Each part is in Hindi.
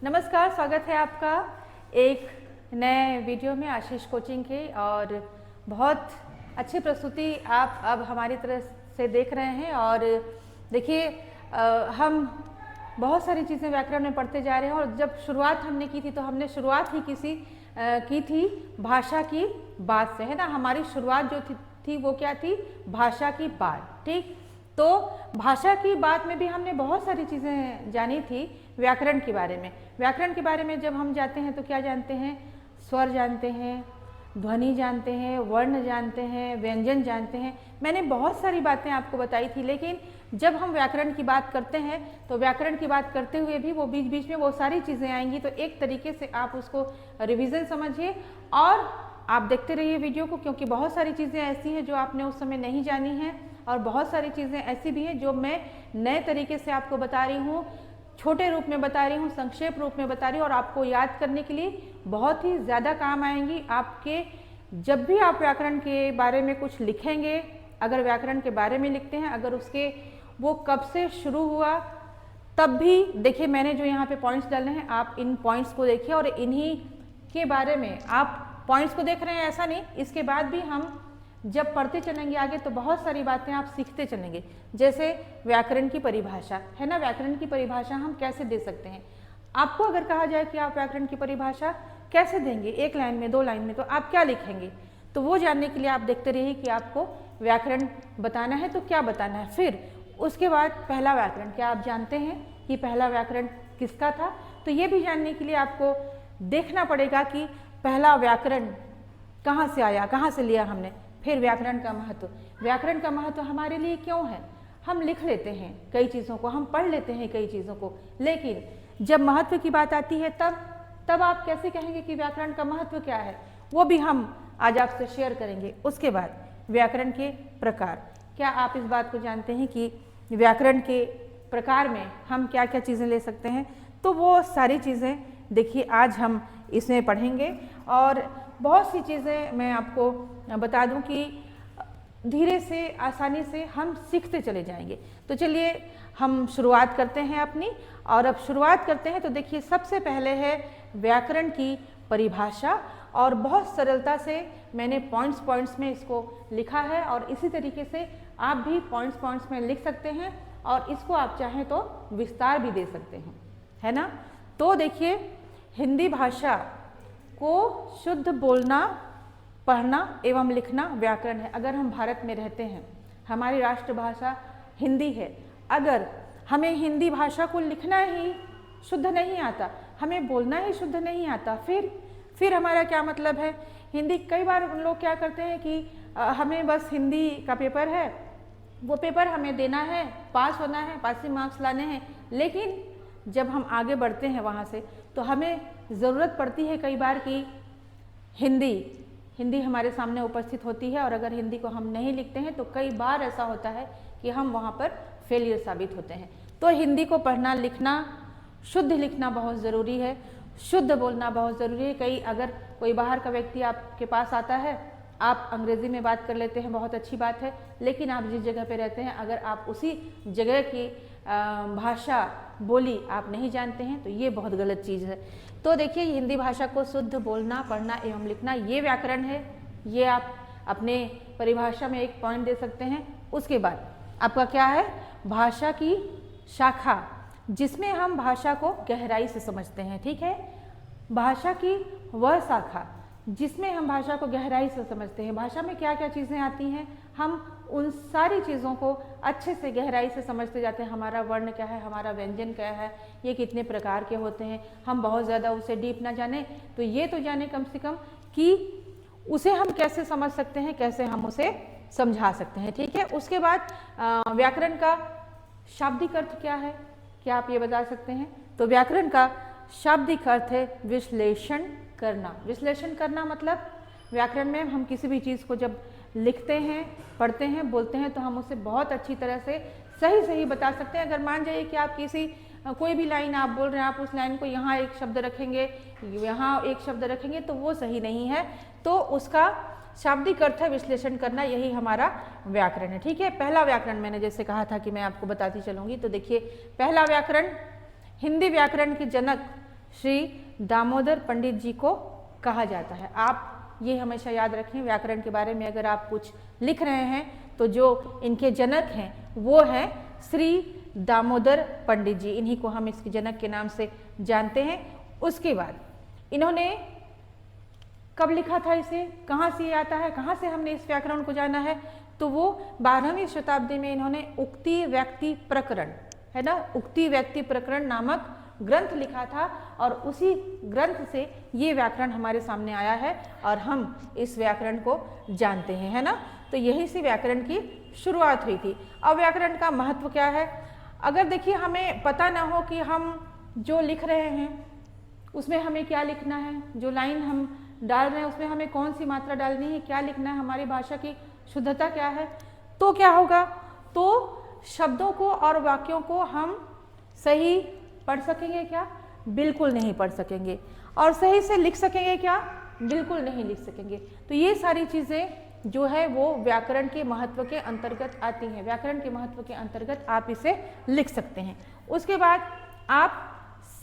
नमस्कार, स्वागत है आपका एक नए वीडियो में आशीष कोचिंग के। और बहुत अच्छी प्रस्तुति आप अब हमारी तरफ से देख रहे हैं। और देखिए हम बहुत सारी चीज़ें व्याकरण में पढ़ते जा रहे हैं। और जब शुरुआत हमने की थी तो हमने शुरुआत ही की थी भाषा की बात से, है ना। हमारी शुरुआत जो थी वो क्या थी? भाषा की बात। ठीक, तो भाषा की बात में भी हमने बहुत सारी चीज़ें जानी थी व्याकरण के बारे में। व्याकरण के बारे में जब हम जाते हैं तो क्या जानते हैं? स्वर जानते हैं, ध्वनि जानते हैं, वर्ण जानते हैं, व्यंजन जानते हैं। मैंने बहुत सारी बातें आपको बताई थी, लेकिन जब हम व्याकरण की बात करते हैं तो व्याकरण की बात करते हुए भी वो बीच बीच में वो सारी चीज़ें आएंगी। तो एक तरीके से आप उसको रिवीजन समझिए और आप देखते रहिए वीडियो को, क्योंकि बहुत सारी चीज़ें ऐसी हैं जो आपने उस समय नहीं जानी हैं और बहुत सारी चीज़ें ऐसी भी हैं जो मैं नए तरीके से आपको बता रही हूँ, छोटे रूप में बता रही हूँ, संक्षेप रूप में बता रही हूँ और आपको याद करने के लिए बहुत ही ज़्यादा काम आएंगी आपके। जब भी आप व्याकरण के बारे में कुछ लिखेंगे, अगर व्याकरण के बारे में लिखते हैं, अगर उसके वो कब से शुरू हुआ तब भी देखिए, मैंने जो यहाँ पे पॉइंट्स डाले हैं आप इन पॉइंट्स को देखिए और इन्हीं के बारे में आप पॉइंट्स को देख रहे हैं, ऐसा नहीं। इसके बाद भी हम जब पढ़ते चलेंगे आगे तो बहुत सारी बातें आप सीखते चलेंगे। जैसे व्याकरण की परिभाषा है ना, व्याकरण की परिभाषा हम कैसे दे सकते हैं। आपको अगर कहा जाए कि आप व्याकरण की परिभाषा कैसे देंगे, एक लाइन में, दो लाइन में, तो आप क्या लिखेंगे? तो वो जानने के लिए आप देखते रहिए कि आपको व्याकरण बताना है तो क्या बताना है। फिर उसके बाद पहला व्याकरण, क्या आप जानते हैं कि पहला व्याकरण किसका था? तो ये भी जानने के लिए आपको देखना पड़ेगा कि पहला व्याकरण कहाँ से आया, कहाँ से लिया हमने। फिर व्याकरण का महत्व, व्याकरण का महत्व हमारे लिए क्यों है? हम लिख लेते हैं कई चीज़ों को, हम पढ़ लेते हैं कई चीज़ों को, लेकिन जब महत्व की बात आती है तब आप कैसे कहेंगे कि व्याकरण का महत्व क्या है? वो भी हम आज आपसे शेयर करेंगे। उसके बाद व्याकरण के प्रकार, क्या आप इस बात को जानते हैं कि व्याकरण के प्रकार में हम क्या क्या चीज़ें ले सकते हैं? तो वो सारी चीज़ें देखिए आज हम इसमें पढ़ेंगे। और बहुत सी चीज़ें मैं आपको बता दूं कि धीरे से, आसानी से हम सीखते चले जाएंगे। तो चलिए हम शुरुआत करते हैं अपनी। और अब शुरुआत करते हैं तो देखिए, सबसे पहले है व्याकरण की परिभाषा। और बहुत सरलता से मैंने पॉइंट्स में इसको लिखा है और इसी तरीके से आप भी पॉइंट्स में लिख सकते हैं और इसको आप चाहें तो विस्तार भी दे सकते हैं, है ना। तो देखिए, हिंदी भाषा को शुद्ध बोलना, पढ़ना एवं लिखना व्याकरण है। अगर हम भारत में रहते हैं, हमारी राष्ट्रभाषा हिंदी है, अगर हमें हिंदी भाषा को लिखना ही शुद्ध नहीं आता, हमें बोलना ही शुद्ध नहीं आता, फिर हमारा क्या मतलब है? हिंदी, कई बार लोग क्या करते हैं कि हमें बस हिंदी का पेपर है, वो पेपर हमें देना है, पास होना है, पासिंग मार्क्स लाने हैं, लेकिन जब हम आगे बढ़ते हैं वहाँ से तो हमें ज़रूरत पड़ती है कई बार कि हिंदी हमारे सामने उपस्थित होती है और अगर हिंदी को हम नहीं लिखते हैं तो कई बार ऐसा होता है कि हम वहाँ पर फेलियर साबित होते हैं। तो हिंदी को पढ़ना, लिखना, शुद्ध लिखना बहुत ज़रूरी है, शुद्ध बोलना बहुत ज़रूरी है। अगर कोई बाहर का व्यक्ति आपके पास आता है, आप अंग्रेज़ी में बात कर लेते हैं, बहुत अच्छी बात है, लेकिन आप जिस जगह पे रहते हैं अगर आप उसी जगह की भाषा, बोली आप नहीं जानते हैं तो ये बहुत गलत चीज़ है। तो देखिए, हिंदी भाषा को शुद्ध बोलना, पढ़ना एवं लिखना ये व्याकरण है। ये आप अपने परिभाषा में एक पॉइंट दे सकते हैं। उसके बाद आपका क्या है? भाषा की शाखा, जिसमें हम भाषा को गहराई से समझते हैं। ठीक है, भाषा की वह शाखा जिसमें हम भाषा को गहराई से समझते हैं। भाषा में क्या क्या चीज़ें आती हैं, हम उन सारी चीज़ों को अच्छे से गहराई से समझते जाते हैं। हमारा वर्ण क्या है, हमारा व्यंजन क्या है, ये कितने प्रकार के होते हैं। हम बहुत ज़्यादा उसे डीप ना जाने तो ये तो जाने कम से कम कि उसे हम कैसे समझ सकते हैं, कैसे हम उसे समझा सकते हैं। ठीक है, उसके बाद व्याकरण का शाब्दिक अर्थ क्या है, क्या आप ये बता सकते हैं? तो व्याकरण का शाब्दिक अर्थ है विश्लेषण करना। विश्लेषण करना मतलब व्याकरण में हम किसी भी चीज़ को जब लिखते हैं, पढ़ते हैं, बोलते हैं तो हम उसे बहुत अच्छी तरह से सही बता सकते हैं। अगर मान जाइए कि आप कोई भी लाइन आप बोल रहे हैं, आप उस लाइन को यहाँ एक शब्द रखेंगे, यहाँ एक शब्द रखेंगे तो वो सही नहीं है। तो उसका शाब्दिक अर्थ है विश्लेषण करना, यही हमारा व्याकरण है। ठीक है, पहला व्याकरण मैंने जैसे कहा था कि मैं आपको बताती चलूँगी। तो देखिए, पहला व्याकरण, हिंदी व्याकरण के जनक श्री दामोदर पंडित जी को कहा जाता है। आप ये हमेशा याद रखें, व्याकरण के बारे में अगर आप कुछ लिख रहे हैं तो जो इनके जनक हैं वो हैं श्री दामोदर पंडित जी, इन्हीं को हम इसके जनक के नाम से जानते हैं। उसके बाद इन्होंने कब लिखा था इसे, कहाँ से ये आता है, कहाँ से हमने इस व्याकरण को जाना है, तो वो 12वीं शताब्दी में इन्होंने उक्ति व्यक्ति प्रकरण, है ना, उक्ति व्यक्ति प्रकरण नामक ग्रंथ लिखा था और उसी ग्रंथ से ये व्याकरण हमारे सामने आया है और हम इस व्याकरण को जानते हैं, है ना। तो यही से व्याकरण की शुरुआत हुई थी। अब व्याकरण का महत्व क्या है, अगर देखिए हमें पता ना हो कि हम जो लिख रहे हैं उसमें हमें क्या लिखना है, जो लाइन हम डाल रहे हैं उसमें हमें कौन सी मात्रा डालनी है, क्या लिखना है, हमारी भाषा की शुद्धता क्या है, तो क्या होगा, तो शब्दों को और वाक्यों को हम सही पढ़ सकेंगे क्या, बिल्कुल नहीं पढ़ सकेंगे। और सही से लिख सकेंगे क्या, बिल्कुल नहीं लिख सकेंगे। तो ये सारी चीज़ें जो है वो व्याकरण के महत्व के अंतर्गत आती हैं। व्याकरण के महत्व के अंतर्गत आप इसे लिख सकते हैं। उसके बाद आप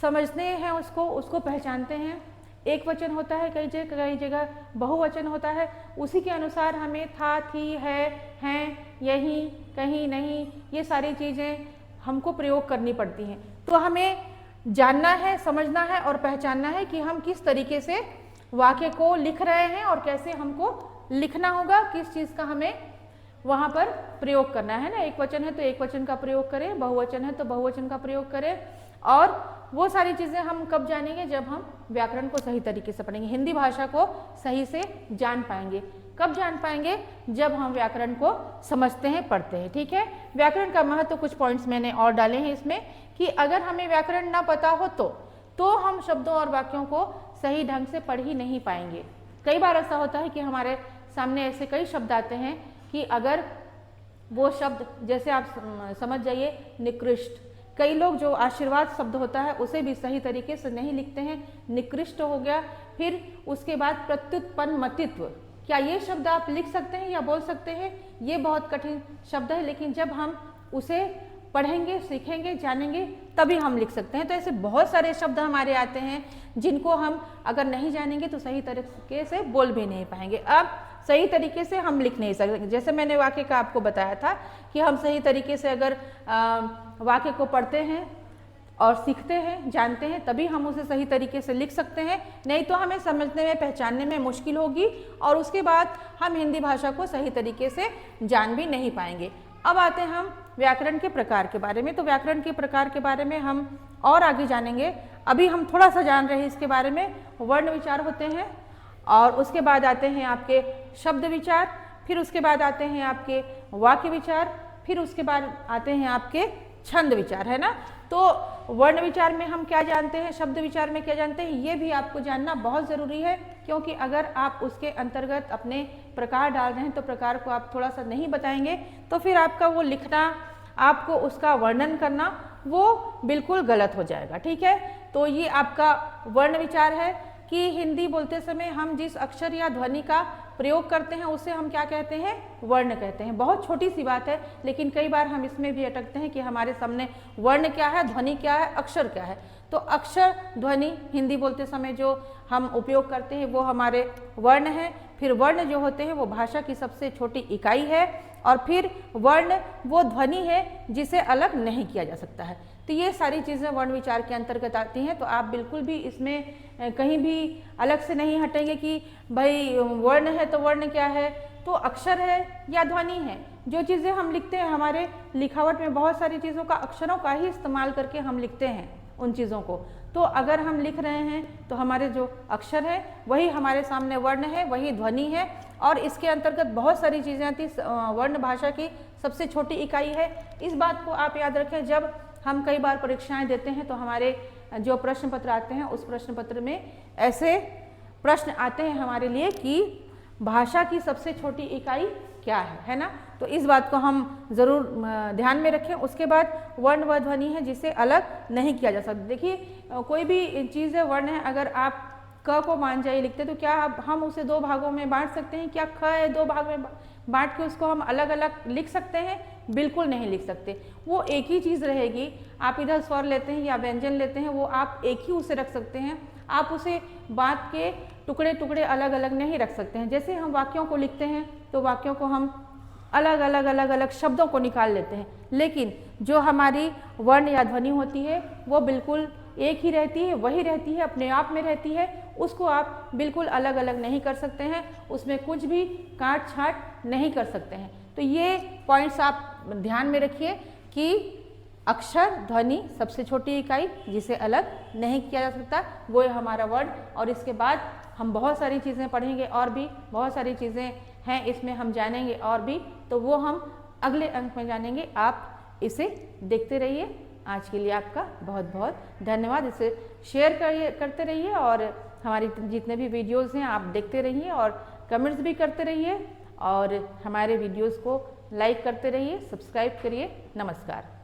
समझते हैं उसको पहचानते हैं। एक वचन होता है कई जगह बहुवचन होता है, उसी के अनुसार हमें था, थी, है, हैं, यही, कहीं, नहीं, ये सारी चीज़ें हमको प्रयोग करनी पड़ती हैं। तो हमें जानना है, समझना है और पहचानना है कि हम किस तरीके से वाक्य को लिख रहे हैं और कैसे हमको लिखना होगा, किस चीज़ का हमें वहाँ पर प्रयोग करना है ना। एक वचन है तो एक वचन का प्रयोग करें, बहुवचन है तो बहुवचन का प्रयोग करें। और वो सारी चीज़ें हम कब जानेंगे, जब हम व्याकरण को सही तरीके से पढ़ेंगे, हिंदी भाषा को सही से जान पाएंगे। कब जान पाएंगे, जब हम व्याकरण को समझते हैं, पढ़ते हैं, ठीक है। व्याकरण का महत्व कुछ पॉइंट्स मैंने और डाले हैं इसमें कि अगर हमें व्याकरण ना पता हो तो हम शब्दों और वाक्यों को सही ढंग से पढ़ ही नहीं पाएंगे। कई बार ऐसा होता है कि हमारे सामने ऐसे कई शब्द आते हैं कि अगर वो शब्द, जैसे आप समझ जाइए निकृष्ट, कई लोग जो आशीर्वाद शब्द होता है उसे भी सही तरीके से नहीं लिखते हैं, निकृष्ट हो गया। फिर उसके बाद प्रत्युत्पन्नमतित्व, क्या ये शब्द आप लिख सकते हैं या बोल सकते हैं, ये बहुत कठिन शब्द है, लेकिन जब हम उसे पढ़ेंगे, सीखेंगे, जानेंगे तभी हम लिख सकते हैं। तो ऐसे बहुत सारे शब्द हमारे आते हैं जिनको हम अगर नहीं जानेंगे तो सही तरीके से बोल भी नहीं पाएंगे। अब सही तरीके से हम लिख नहीं सकते। जैसे मैंने वाक्य का आपको बताया था कि हम सही तरीके से अगर वाक्य को पढ़ते हैं और सीखते हैं, जानते हैं, तभी हम उसे सही तरीके से लिख सकते हैं, नहीं तो हमें समझने में, पहचानने में मुश्किल होगी और उसके बाद हम हिंदी भाषा को सही तरीके से जान भी नहीं पाएंगे। अब आते हैं हम व्याकरण के प्रकार के बारे में। तो व्याकरण के प्रकार के बारे में हम और आगे जानेंगे। अभी हम थोड़ा सा जान रहे हैं इसके बारे में। वर्ण विचार होते हैं और उसके बाद आते हैं आपके शब्द विचार, फिर उसके बाद आते हैं आपके वाक्य विचार, फिर उसके बाद आते हैं आपके छंद विचार, है ना। तो वर्ण विचार में हम क्या जानते हैं, शब्द विचार में क्या जानते हैं, ये भी आपको जानना बहुत ज़रूरी है, क्योंकि अगर आप उसके अंतर्गत अपने प्रकार डाल रहे हैं तो प्रकार को आप थोड़ा सा नहीं बताएंगे तो फिर आपका वो लिखना, आपको उसका वर्णन करना वो बिल्कुल गलत हो जाएगा, ठीक है। तो ये आपका वर्ण विचार है कि हिंदी बोलते समय हम जिस अक्षर या ध्वनि का प्रयोग करते हैं उसे हम क्या कहते हैं, वर्ण कहते हैं। बहुत छोटी सी बात है, लेकिन कई बार हम इसमें भी अटकते हैं कि हमारे सामने वर्ण क्या है, ध्वनि क्या है, अक्षर क्या है। तो अक्षर, ध्वनि हिंदी बोलते समय जो हम उपयोग करते हैं वो हमारे वर्ण हैं। फिर वर्ण जो होते हैं वो भाषा की सबसे छोटी इकाई है और फिर वर्ण वो ध्वनि है जिसे अलग नहीं किया जा सकता है। तो ये सारी चीज़ें वर्ण विचार के अंतर्गत आती हैं। तो आप बिल्कुल भी इसमें कहीं भी अलग से नहीं हटेंगे कि भाई वर्ण है तो वर्ण क्या है, तो अक्षर है या ध्वनि है। जो चीज़ें हम लिखते हैं, हमारे लिखावट में बहुत सारी चीज़ों का अक्षरों का ही इस्तेमाल करके हम लिखते हैं उन चीज़ों को। तो अगर हम लिख रहे हैं तो हमारे जो अक्षर है वही हमारे सामने वर्ण है, वही ध्वनि है। और इसके अंतर्गत बहुत सारी चीज़ें आती। वर्ण भाषा की सबसे छोटी इकाई है। इस बात को आप याद रखें। जब हम कई बार परीक्षाएं देते हैं तो हमारे जो प्रश्न पत्र आते हैं उस प्रश्न पत्र में ऐसे प्रश्न आते हैं हमारे लिए कि भाषा की सबसे छोटी इकाई क्या है ना। तो इस बात को हम ज़रूर ध्यान में रखें। उसके बाद वर्ण व ध्वनि है जिसे अलग नहीं किया जा सकता। देखिए कोई भी चीज़ है, वर्ण है, अगर आप क को मान जाइए लिखते तो क्या हम उसे दो भागों में बांट सकते हैं? क्या ख है दो भाग में बांट के उसको हम अलग अलग लिख सकते हैं? बिल्कुल नहीं लिख सकते। वो एक ही चीज़ रहेगी, आप इधर स्वर लेते हैं या व्यंजन लेते हैं, वो आप एक ही उसे रख सकते हैं। आप उसे बात के टुकड़े टुकड़े अलग अलग नहीं रख सकते हैं। जैसे हम वाक्यों को लिखते हैं तो वाक्यों को हम अलग अलग अलग अलग शब्दों को निकाल लेते हैं, लेकिन जो हमारी वर्ण या ध्वनि होती है वो बिल्कुल एक ही रहती है, वही रहती है, अपने आप में रहती है। उसको आप बिल्कुल अलग अलग नहीं कर सकते हैं, उसमें कुछ भी काट छाट नहीं कर सकते हैं। तो ये पॉइंट्स आप ध्यान में रखिए कि अक्षर ध्वनि सबसे छोटी इकाई जिसे अलग नहीं किया जा सकता, वो है हमारा वर्ण। और इसके बाद हम बहुत सारी चीज़ें पढ़ेंगे, और भी बहुत सारी चीज़ें हैं इसमें हम जानेंगे और भी, तो वो हम अगले अंक में जानेंगे। आप इसे देखते रहिए। आज के लिए आपका बहुत बहुत धन्यवाद। इसे शेयर करते रहिए और हमारी जितने भी वीडियोज़ हैं आप देखते रहिए और कमेंट्स भी करते रहिए और हमारे वीडियोज़ को लाइक करते रहिए, सब्सक्राइब करिए। नमस्कार।